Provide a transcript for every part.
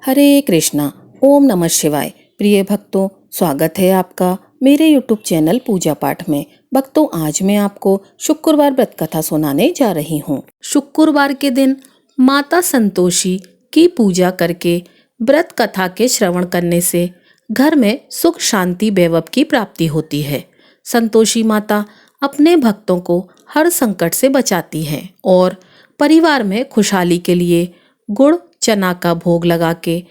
हरे कृष्णा। ओम नमः शिवाय। प्रिय भक्तों, स्वागत है आपका मेरे यूट्यूब चैनल पूजा पाठ में। भक्तों, आज मैं आपको शुक्रवार व्रत कथा सुनाने जा रही हूँ। शुक्रवार के दिन माता संतोषी की पूजा करके व्रत कथा के श्रवण करने से घर में सुख शांति वैभव की प्राप्ति होती है। संतोषी माता अपने भक्तों को हर संकट से बचाती हैं और परिवार में खुशहाली के लिए गुड़ चना का भोग लगा के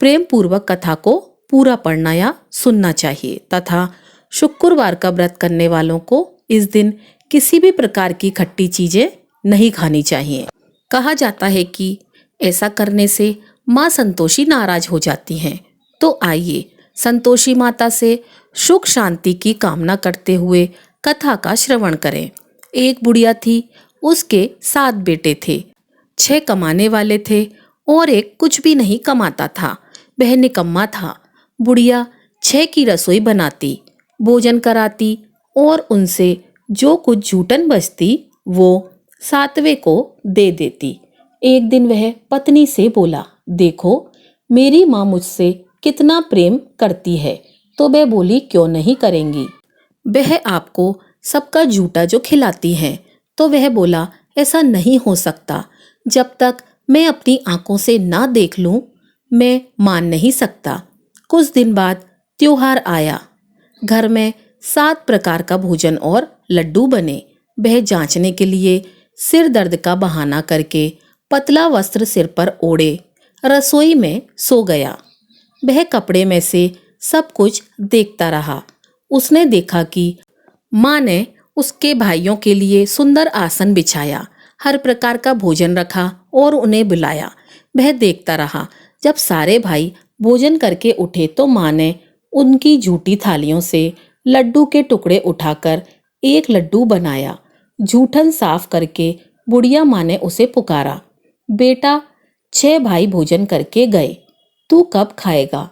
प्रेम पूर्वक कथा को पूरा पढ़ना या सुनना चाहिए तथा शुक्रवार का व्रत करने वालों को इस दिन किसी भी प्रकार की खट्टी चीजें नहीं खानी चाहिए। कहा जाता है कि ऐसा करने से माँ संतोषी नाराज हो जाती हैं। तो आइए संतोषी माता से सुख शांति की कामना करते हुए कथा का श्रवण करें। एक बुढ़िया थी, उसके 7 बेटे थे। 6 कमाने वाले थे और एक कुछ भी नहीं कमाता था। वह निकम्मा था। बुढ़िया 6 की रसोई बनाती, भोजन कराती और उनसे जो कुछ जूठन बचती वो 7वें को दे देती। एक दिन वह पत्नी से बोला, देखो मेरी माँ मुझसे कितना प्रेम करती है, तो वह बोली क्यों नहीं करेंगी, वह आपको सबका जूठा जो खिलाती है। तो वह बोला, ऐसा नहीं हो सकता, जब तक मैं अपनी आंखों से ना देख लूं मैं मान नहीं सकता। कुछ दिन बाद त्योहार आया। घर में 7 प्रकार का भोजन और लड्डू बने। वह जांचने के लिए सिर दर्द का बहाना करके पतला वस्त्र सिर पर ओढ़े रसोई में सो गया। वह कपड़े में से सब कुछ देखता रहा। उसने देखा कि माँ ने उसके भाइयों के लिए सुंदर आसन बिछाया, हर प्रकार का भोजन रखा और उन्हें बुलाया। वह देखता रहा। जब सारे भाई भोजन करके उठे तो माँ ने उनकी झूठी थालियों से लड्डू के टुकड़े उठाकर एक लड्डू बनाया। जूठन साफ करके बुढ़िया माँ ने उसे पुकारा, बेटा 6 भाई भोजन करके गए, तू कब खाएगा?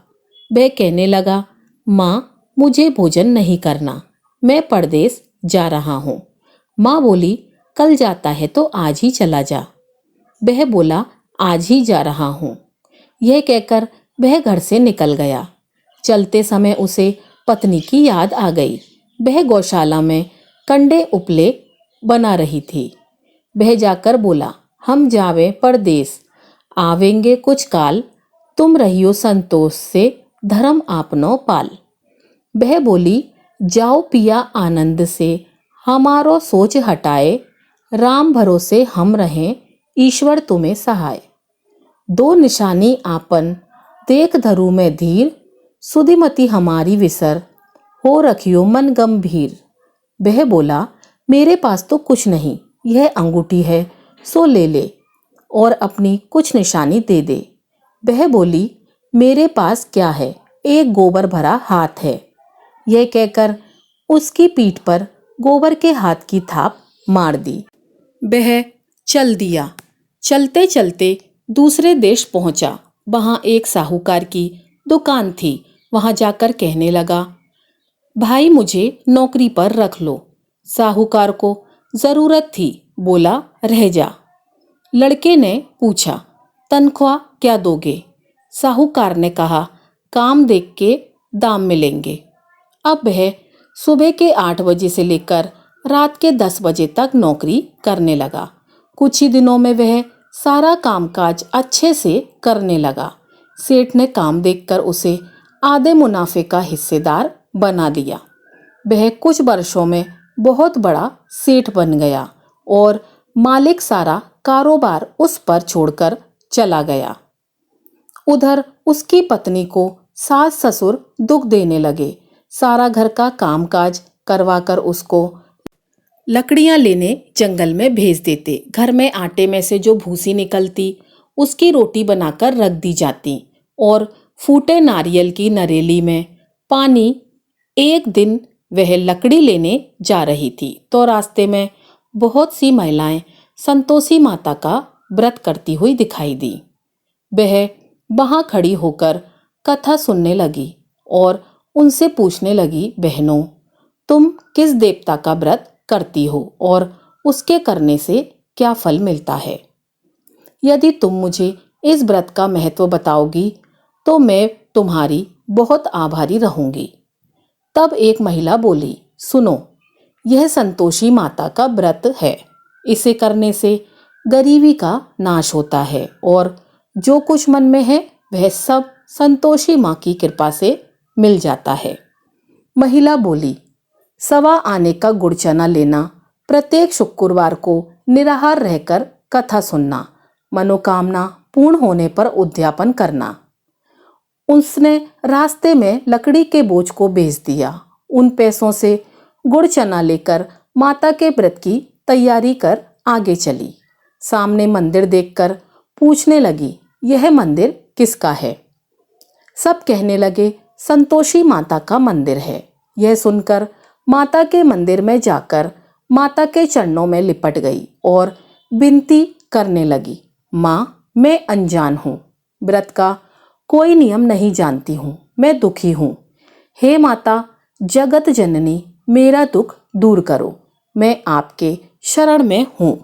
वह कहने लगा, माँ मुझे भोजन नहीं करना, मैं परदेश जा रहा हूँ। माँ बोली, कल जाता है तो आज ही चला जा। वह बोला, आज ही जा रहा हूँ। यह कहकर वह घर से निकल गया। चलते समय उसे पत्नी की याद आ गई। वह गौशाला में कंडे उपले बना रही थी। वह जाकर बोला, हम जावे परदेश, आवेंगे कुछ काल, तुम रहियो संतोष से धर्म आपनो पाल। वह बोली, जाओ पिया आनंद से, हमारो सोच हटाए, राम भरोसे हम रहें, ईश्वर तुम्हें सहाय। 2 निशानी आपन देख धरू में धीर, सुधिमति हमारी विसर, हो रखियो मन गंभीर। वह बोला, मेरे पास तो कुछ नहीं, यह अंगूठी है सो ले ले और अपनी कुछ निशानी दे दे। वह बोली, मेरे पास क्या है, एक गोबर भरा हाथ है। यह कहकर उसकी पीठ पर गोबर के हाथ की थाप मार दी। वह चल दिया। चलते चलते दूसरे देश पहुंचा। वहां एक साहूकार की दुकान थी। वहां जाकर कहने लगा, भाई मुझे नौकरी पर रख लो। साहूकार को जरूरत थी, बोला रह जा। लड़के ने पूछा, तनख्वाह क्या दोगे? साहूकार ने कहा, काम देख के दाम मिलेंगे। अब वह सुबह के 8 बजे से लेकर रात के 10 बजे तक नौकरी करने लगा। कुछ ही दिनों में वह सारा कामकाज अच्छे से करने लगा। सेठ ने काम देखकर उसे आधे मुनाफे का हिस्सेदार बना दिया। वह कुछ वर्षों में बहुत बड़ा सेठ बन गया और मालिक सारा कारोबार उस पर छोड़कर चला गया। उधर उसकी पत्नी को सास ससुर दुख देने लगे। सारा घर का कामकाज करवाकर उसको लकड़ियां लेने जंगल में भेज देते। घर में आटे में से जो भूसी निकलती उसकी रोटी बनाकर रख दी जाती और फूटे नारियल की नरेली में पानी। एक दिन वह लकड़ी लेने जा रही थी तो रास्ते में बहुत सी महिलाएं संतोषी माता का व्रत करती हुई दिखाई दी। वह वहां खड़ी होकर कथा सुनने लगी और उनसे पूछने लगी, बहनों तुम किस देवता का व्रत करती हो और उसके करने से क्या फल मिलता है? यदि तुम मुझे इस व्रत का महत्व बताओगी तो मैं तुम्हारी बहुत आभारी रहूंगी। तब एक महिला बोली, सुनो, यह संतोषी माता का व्रत है। इसे करने से गरीबी का नाश होता है और जो कुछ मन में है वह सब संतोषी माँ की कृपा से मिल जाता है। महिला बोली, सवा आने का गुड़ चना लेना, प्रत्येक शुक्रवार को निराहार रहकर कथा सुनना, मनोकामना पूर्ण होने पर उद्यापन करना। उसने रास्ते में लकड़ी के बोझ को बेच दिया। उन पैसों से गुड़ चना लेकर माता के व्रत की तैयारी कर आगे चली। सामने मंदिर देखकर पूछने लगी, यह मंदिर किसका है? सब कहने लगे, संतोषी माता का मंदिर है। यह सुनकर माता के मंदिर में जाकर माता के चरणों में लिपट गई और विनती करने लगी, माँ, मैं अनजान हूँ, व्रत का कोई नियम नहीं जानती हूँ, मैं दुखी हूँ। हे माता जगत जननी, मेरा दुख दूर करो, मैं आपके शरण में हूँ।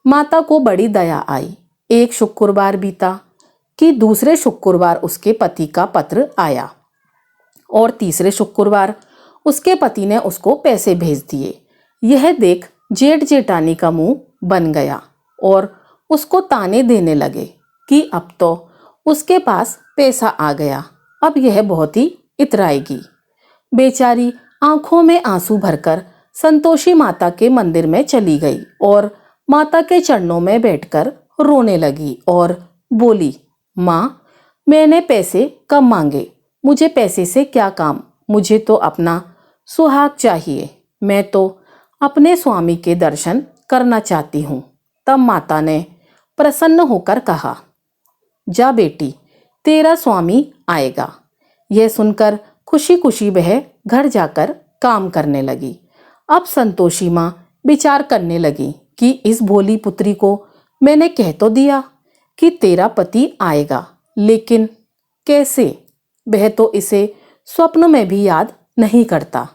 माता को बड़ी दया आई। एक शुक्रवार बीता कि दूसरे शुक्रवार उसके पति का पत्र आया और तीसरे शुक्रवार उसके पति ने उसको पैसे भेज दिए। यह देख जेठ जेठानी का मुंह बन गया और उसको ताने देने लगे कि अब तो उसके पास पैसा आ गया, अब यह बहुत ही इतराएगी। बेचारी आंखों में आंसू भरकर संतोषी माता के मंदिर में चली गई और माता के चरणों में बैठकर रोने लगी और बोली, माँ, मैंने पैसे कम मांगे, मुझे पैसे से क्या काम, मुझे तो अपना सुहाग चाहिए, मैं तो अपने स्वामी के दर्शन करना चाहती हूँ। तब माता ने प्रसन्न होकर कहा, जा बेटी, तेरा स्वामी आएगा। यह सुनकर खुशी खुशी वह घर जाकर काम करने लगी। अब संतोषी माँ विचार करने लगी कि इस भोली पुत्री को मैंने कह तो दिया कि तेरा पति आएगा, लेकिन कैसे? वह तो इसे स्वप्न में भी याद नहीं करता।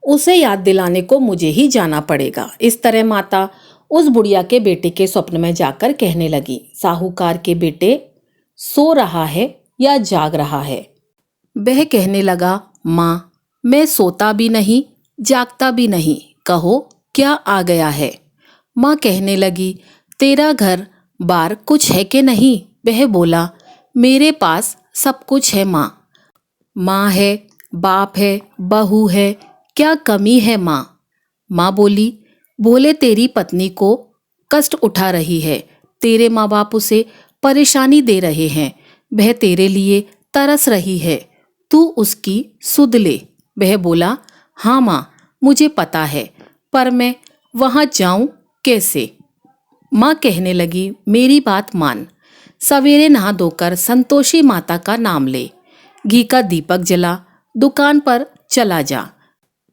उसे याद दिलाने को मुझे ही जाना पड़ेगा। इस तरह माता उस बुढ़िया के बेटे के स्वप्न में जाकर कहने लगी, साहूकार के बेटे सो रहा है या जाग रहा है? वह कहने लगा, माँ, मैं सोता भी नहीं जागता भी नहीं, कहो क्या आ गया है? माँ कहने लगी, तेरा घर बार कुछ है कि नहीं? वह बोला, मेरे पास सब कुछ है माँ। माँ है, बाप है, बहू है, क्या कमी है माँ? माँ बोली, बोले तेरी पत्नी को कष्ट उठा रही है, तेरे माँ बाप उसे परेशानी दे रहे हैं, वह तेरे लिए तरस रही है, तू उसकी सुध ले। वह बोला, हाँ माँ, मुझे पता है, पर मैं वहाँ जाऊँ कैसे? माँ कहने लगी, मेरी बात मान, सवेरे नहा धोकर संतोषी माता का नाम ले, घी का दीपक जला, दुकान पर चला जा,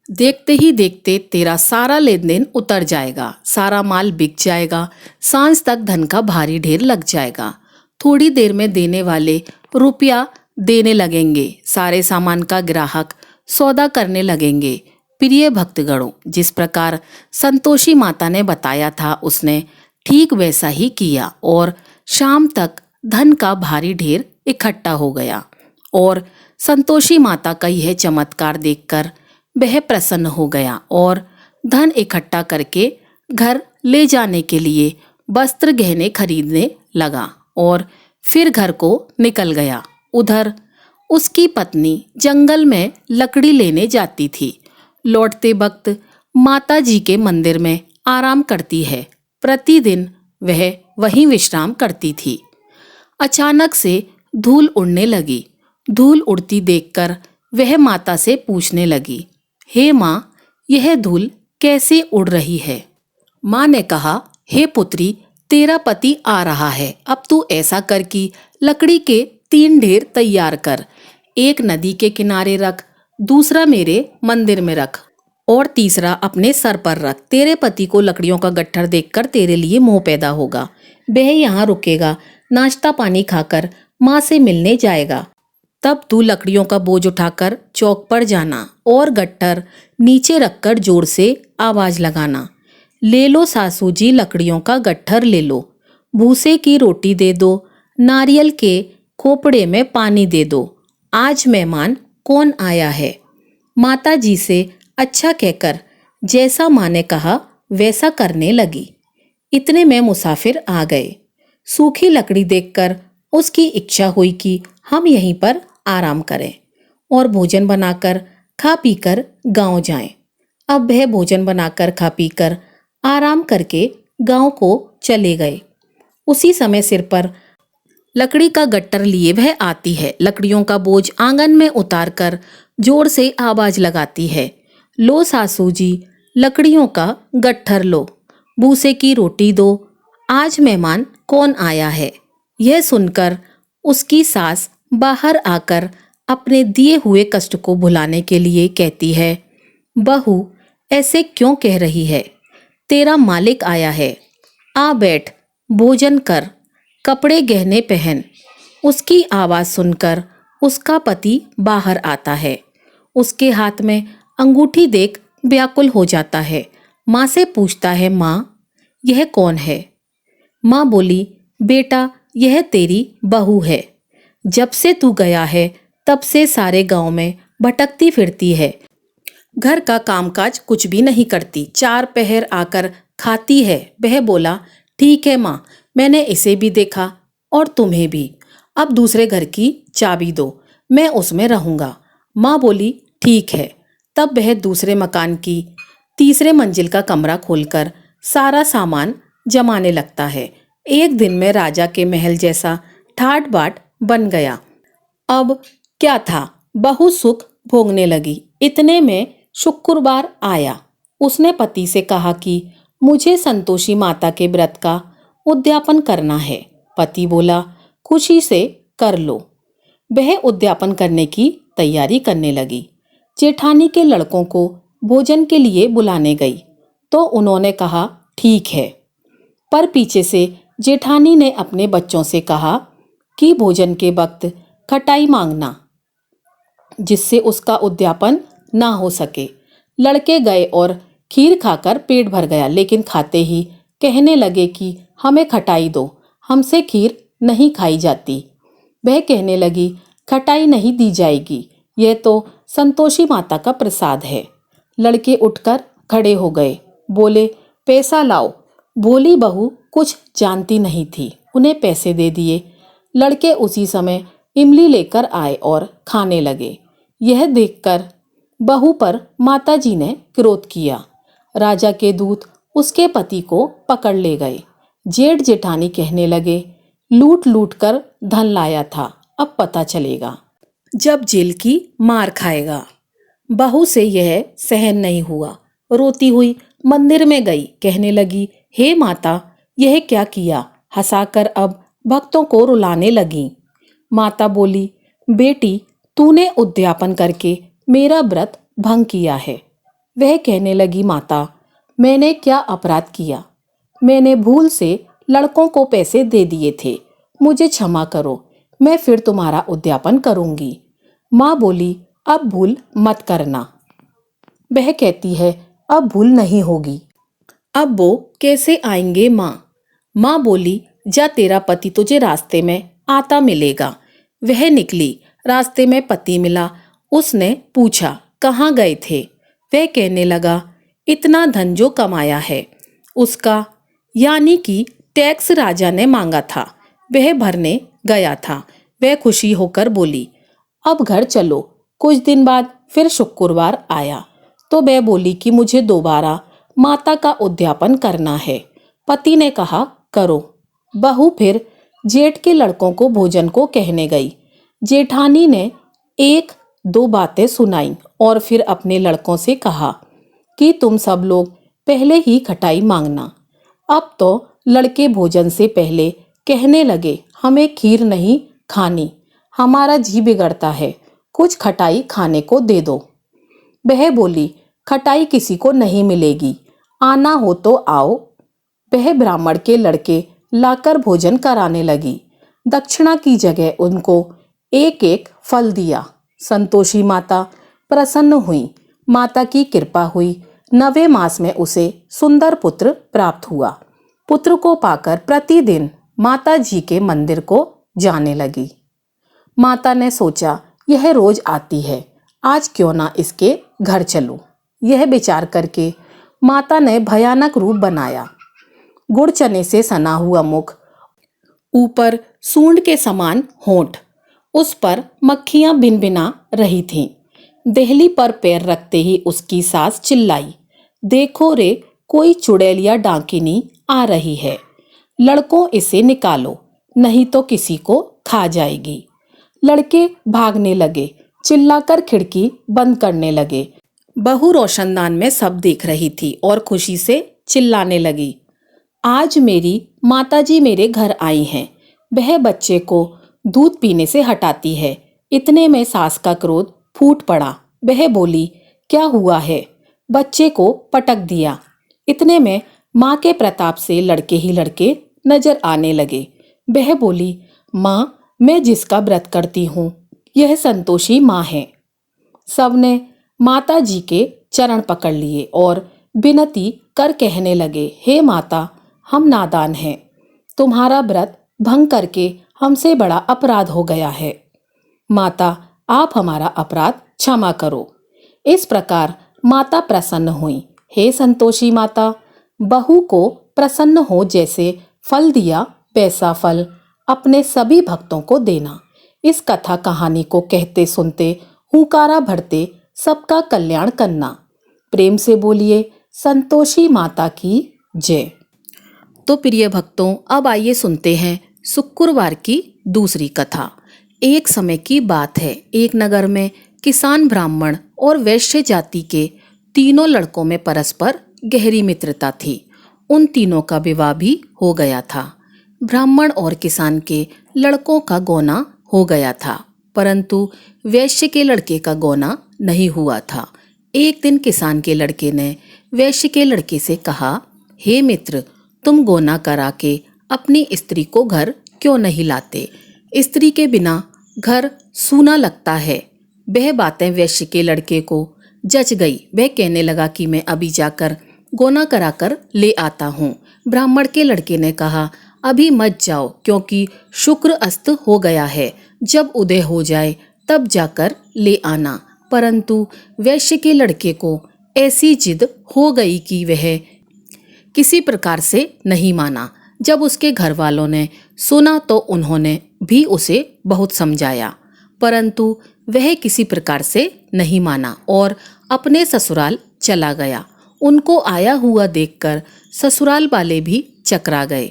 देखते ही देखते तेरा सारा लेन देन उतर जाएगा, सारा माल बिक जाएगा, सांझ तक धन का भारी ढेर लग जाएगा, थोड़ी देर में देने वाले रुपया देने लगेंगे, सारे सामान का ग्राहक सौदा करने लगेंगे। प्रिय भक्तगणों, जिस प्रकार संतोषी माता ने बताया था उसने ठीक वैसा ही किया और शाम तक धन का भारी ढेर इकट्ठा हो गया और संतोषी माता का यह चमत्कार देखकर वह प्रसन्न हो गया और धन इकट्ठा करके घर ले जाने के लिए वस्त्र गहने खरीदने लगा और फिर घर को निकल गया। उधर उसकी पत्नी जंगल में लकड़ी लेने जाती थी। लौटते वक्त माता जी के मंदिर में आराम करती है। प्रतिदिन वह वहीं विश्राम करती थी। अचानक से धूल उड़ने लगी। धूल उड़ती देखकर वह माता से पूछने लगी, हे माँ, यह धूल कैसे उड़ रही है? माँ ने कहा, हे पुत्री, तेरा पति आ रहा है, अब तू ऐसा कर कि लकड़ी के 3 ढेर तैयार कर, एक नदी के किनारे रख, दूसरा मेरे मंदिर में रख और तीसरा अपने सर पर रख। तेरे पति को लकड़ियों का गट्ठर देखकर तेरे लिए मोह पैदा होगा, वह यहाँ रुकेगा, नाश्ता पानी खाकर माँ से मिलने जाएगा। तब तू लकड़ियों का बोझ उठाकर चौक पर जाना और गट्ठर नीचे रखकर जोर से आवाज लगाना, ले लो सासू जी लकड़ियों का गट्ठर ले लो, भूसे की रोटी दे दो, नारियल के खोपड़े में पानी दे दो, आज मेहमान कौन आया है। माता जी से अच्छा कहकर जैसा माँ ने कहा वैसा करने लगी। इतने में मुसाफिर आ गए। सूखी लकड़ी देखकर उसकी इच्छा हुई कि हम यहीं पर आराम करें और भोजन बनाकर खा पीकर गांव जाएं। अब वह भोजन बनाकर खा पीकर आराम करके गांव को चले गए। उसी समय सिर पर लकड़ी का गट्टर लिए वह आती है। लकड़ियों का बोझ आंगन में उतारकर जोर से आवाज लगाती है, लो सासू जी, लकड़ियों का गट्ठर लो, भूसे की रोटी दो, आज मेहमान कौन आया है। यह सुनकर उसकी सास बाहर आकर अपने दिए हुए कष्ट को भुलाने के लिए कहती है, बहू ऐसे क्यों कह रही है, तेरा मालिक आया है, आ बैठ, भोजन कर, कपड़े गहने पहन। उसकी आवाज सुनकर उसका पति बाहर आता है। उसके हाथ में अंगूठी देख व्याकुल हो जाता है। माँ से पूछता है, माँ यह कौन है। माँ बोली, बेटा यह तेरी बहू है। जब से तू गया है तब से सारे गांव में भटकती फिरती है, घर का कामकाज कुछ भी नहीं करती, चार पहर आकर खाती है। वह बोला, ठीक है माँ, मैंने इसे भी देखा और तुम्हें भी, अब दूसरे घर की चाबी दो, मैं उसमें रहूंगा। माँ बोली, ठीक है। तब वह दूसरे मकान की तीसरे मंजिल का कमरा खोलकर सारा सामान जमाने लगता है। एक दिन में राजा के महल जैसा ठाट बाट बन गया। अब क्या था, बहू सुख भोगने लगी। इतने में शुक्रवार आया। उसने पति से कहा कि मुझे संतोषी माता के व्रत का उद्यापन करना है। पति बोला, खुशी से कर लो। वह उद्यापन करने की तैयारी करने लगी। जेठानी के लड़कों को भोजन के लिए बुलाने गई तो उन्होंने कहा, ठीक है। पर पीछे से जेठानी ने अपने बच्चों से कहा कि भोजन के वक्त खटाई मांगना, जिससे उसका उद्यापन ना हो सके। लड़के गए और खीर खाकर पेट भर गया, लेकिन खाते ही कहने लगे कि हमें खटाई दो, हमसे खीर नहीं खाई जाती। वह कहने लगी, खटाई नहीं दी जाएगी, यह तो संतोषी माता का प्रसाद है। लड़के उठकर खड़े हो गए, बोले, पैसा लाओ। भोली बहू कुछ जानती नहीं थी, उन्हें पैसे दे दिए। लड़के उसी समय इमली लेकर आए और खाने लगे। यह देखकर बहू पर माताजी ने क्रोध किया। राजा के दूत उसके पति को पकड़ ले गए। जेठ जेठानी कहने लगे, लूट लूट कर धन लाया था, अब पता चलेगा जब जेल की मार खाएगा। बहू से यह सहन नहीं हुआ, रोती हुई मंदिर में गई। कहने लगी, हे माता, यह क्या किया। हंसाकर अब भक्तों को रुलाने लगी। माता बोली, बेटी तूने उद्यापन करके मेरा व्रत भंग किया है। वह कहने लगी, माता मैंने क्या अपराध किया, मैंने भूल से लड़कों को पैसे दे दिए थे, मुझे क्षमा करो, मैं फिर तुम्हारा उद्यापन करूंगी। माँ बोली, अब भूल मत करना। वह कहती है, अब भूल नहीं होगी। अब वो कैसे आएंगे माँ। माँ बोली, जा तेरा पति तुझे रास्ते में आता मिलेगा। वह निकली, रास्ते में पति मिला। उसने पूछा, कहाँ गए थे। वह कहने लगा, इतना धन जो कमाया है उसका, यानी कि टैक्स राजा ने मांगा था, वह भरने गया था। वह खुशी होकर बोली, अब घर चलो। कुछ दिन बाद फिर शुक्रवार आया तो वह बोली कि मुझे दोबारा माता का उद्यापन करना है। पति ने कहा, करो। बहू फिर जेठ के लड़कों को भोजन को कहने गई। जेठानी ने एक दो बातें सुनाई और फिर अपने लड़कों से कहा कि तुम सब लोग पहले ही खटाई मांगना। अब तो लड़के भोजन से पहले कहने लगे, हमें खीर नहीं खानी, हमारा जी बिगड़ता है, कुछ खटाई खाने को दे दो। वह बोली, खटाई किसी को नहीं मिलेगी, आना हो तो आओ। वह ब्राह्मण के लड़के लाकर भोजन कराने लगी। दक्षिणा की जगह उनको एक एक फल दिया। संतोषी माता प्रसन्न हुई, माता की कृपा हुई। 9वें मास में उसे सुंदर पुत्र प्राप्त हुआ। पुत्र को पाकर प्रतिदिन माता जी के मंदिर को जाने लगी। माता ने सोचा, यह रोज आती है, आज क्यों ना इसके घर चलूं। यह विचार करके माता ने भयानक रूप बनाया। गुड़ चने से सना हुआ मुख, ऊपर सूंड के समान होंठ, उस पर मक्खियां भिनभिना रही थीं। देहली पर पैर रखते ही उसकी सास चिल्लाई, देखो रे, कोई चुड़ैल या डाकिनी आ रही है, लड़कों इसे निकालो, नहीं तो किसी को खा जाएगी। लड़के भागने लगे, चिल्लाकर खिड़की बंद करने लगे। बहू रोशनदान में सब देख रही थी और खुशी से चिल्लाने लगी, आज मेरी माताजी मेरे घर आई हैं, वह बच्चे को दूध पीने से हटाती है। इतने में सास का क्रोध फूट पड़ा। वह बोली, क्या हुआ है? बच्चे को पटक दिया। इतने में माँ के प्रताप से लड़के ही लड़के नजर आने लगे। वह बोली, माँ, मैं जिसका व्रत करती हूँ यह संतोषी माँ है। सबने माता जी के चरण पकड़ लिए और विनती कर कहने लगे, हे माता, हम नादान हैं, तुम्हारा व्रत भंग करके हमसे बड़ा अपराध हो गया है। माता, आप हमारा अपराध क्षमा करो। इस प्रकार माता प्रसन्न हुई। हे संतोषी माता, बहू को प्रसन्न हो जैसे फल दिया वैसा फल अपने सभी भक्तों को देना। इस कथा कहानी को कहते सुनते हुंकारा भरते सबका कल्याण करना। प्रेम से बोलिए, संतोषी माता की जय। तो प्रिय भक्तों, अब आइए सुनते हैं शुक्रवार की दूसरी कथा। एक समय की बात है, एक नगर में किसान, ब्राह्मण और वैश्य जाति के तीनों लड़कों में परस्पर गहरी मित्रता थी। उन तीनों का विवाह भी हो गया था। ब्राह्मण और किसान के लड़कों का गौना हो गया था, परंतु वैश्य के लड़के का गौना नहीं हुआ था। एक दिन किसान के लड़के ने वैश्य के लड़के से कहा, हे मित्र, तुम गौना करा के अपनी स्त्री को घर क्यों नहीं लाते? स्त्री के बिना घर सूना लगता है। वह बातें वैश्य के लड़के को जच गई। वह कहने लगा कि मैं अभी जाकर गौना कराकर ले आता हूँ। ब्राह्मण के लड़के ने कहा, अभी मत जाओ, क्योंकि शुक्र अस्त हो गया है, जब उदय हो जाए तब जाकर ले आना। परंतु वैश्य के लड़के को ऐसी जिद हो गई कि वह किसी प्रकार से नहीं माना। जब उसके घर वालों ने सुना तो उन्होंने भी उसे बहुत समझाया, परंतु वह किसी प्रकार से नहीं माना और अपने ससुराल चला गया। उनको आया हुआ देखकर ससुराल वाले भी चकरा गए।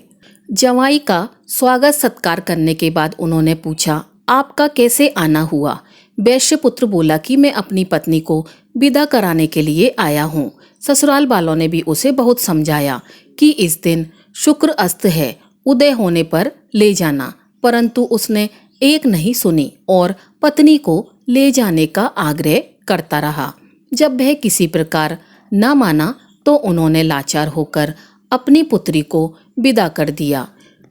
जवाई का स्वागत सत्कार करने के बाद उन्होंने पूछा, आपका कैसे आना हुआ? वैश्य पुत्र बोला कि मैं अपनी पत्नी को विदा कराने के लिए आया हूँ। ससुराल वालों ने भी उसे बहुत समझाया कि इस दिन शुक्र अस्त है, उदय होने पर ले जाना, परंतु उसने एक नहीं सुनी और पत्नी को ले जाने का आग्रह करता रहा। जब वह किसी प्रकार न माना तो उन्होंने लाचार होकर अपनी पुत्री को विदा कर दिया।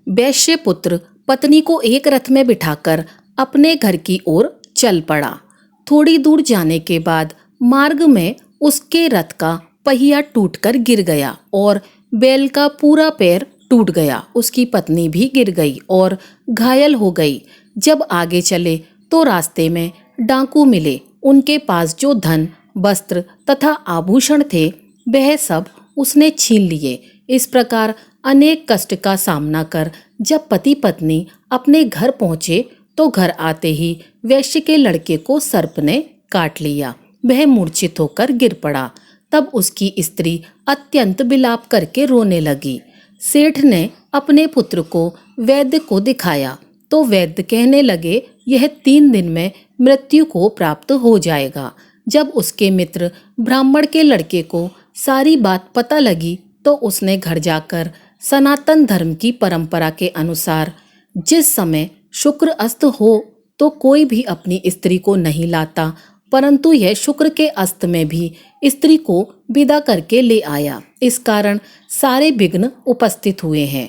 वैश्य पुत्र पत्नी को एक रथ में बिठाकर अपने घर की ओर चल पड़ा। थोड़ी दूर जाने के बाद मार्ग में उसके रथ का पहिया टूटकर गिर गया और बैल का पूरा पैर टूट गया। उसकी पत्नी भी गिर गई और घायल हो गई। जब आगे चले तो रास्ते में डाकू मिले। उनके पास जो धन, वस्त्र तथा आभूषण थे वह सब उसने छीन लिए। इस प्रकार अनेक कष्ट का सामना कर जब पति पत्नी अपने घर पहुंचे तो घर आते ही वैश्य के लड़के को सर्प ने काट लिया। वह मूर्छित होकर गिर पड़ा। तब उसकी स्त्री अत्यंत विलाप करके रोने लगी। सेठ ने अपने पुत्र को वैद्य को दिखाया तो वैद्य कहने लगे, यह 3 दिन में मृत्यु को प्राप्त हो जाएगा। जब उसके मित्र ब्राह्मण के लड़के को सारी बात पता लगी तो उसने घर जाकर सनातन धर्म की परंपरा के अनुसार जिस समय शुक्र अस्त हो तो कोई भी अपनी स्त्री को नहीं लाता, परंतु यह शुक्र के अस्त में भी स्त्री को विदा करके ले आया। इस कारण सारे विघ्न उपस्थित हुए हैं।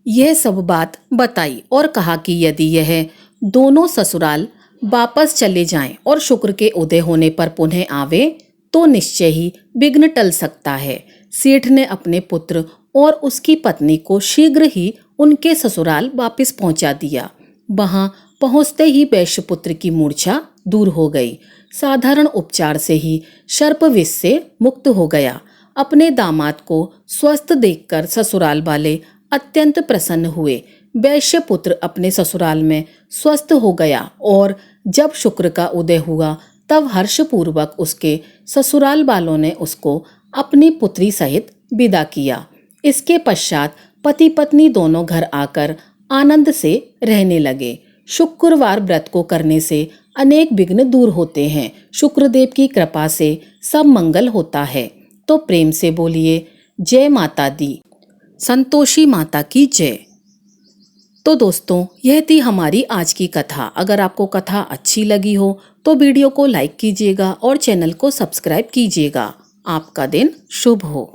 यह सब बात बताई और कहा कि यदि यह दोनों ससुराल वापस चले जाएं और शुक्र के उदय होने पर पुनः आवे तो निश्चय ही विघ्न टल सकता है। सेठ ने अपने पुत्र और उसकी पत्नी को शीघ्र ही उनके ससुराल वापस पहुंचा दिया। वहां पहुंचते ही वैश्यपुत्र की मूर्छा दूर हो गई। साधारण उपचार से ही सर्प विष से मुक्त हो गया। अपने दामाद को स्वस्थ देखकर ससुराल वाले अत्यंत प्रसन्न हुए। वैश्यपुत्र अपने ससुराल में स्वस्थ हो गया और जब शुक्र का उदय हुआ तब हर्षपूर्वक उसके ससुराल वालों ने उसको अपनी पुत्री सहित विदा किया। इसके पश्चात पति पत्नी दोनों घर आकर आनंद से रहने लगे। शुक्रवार व्रत को करने से अनेक विघ्न दूर होते हैं। शुक्रदेव की कृपा से सब मंगल होता है। तो प्रेम से बोलिए जय माता दी, संतोषी माता की जय। तो दोस्तों, यह थी हमारी आज की कथा। अगर आपको कथा अच्छी लगी हो तो वीडियो को लाइक कीजिएगा और चैनल को सब्सक्राइब कीजिएगा। आपका दिन शुभ हो।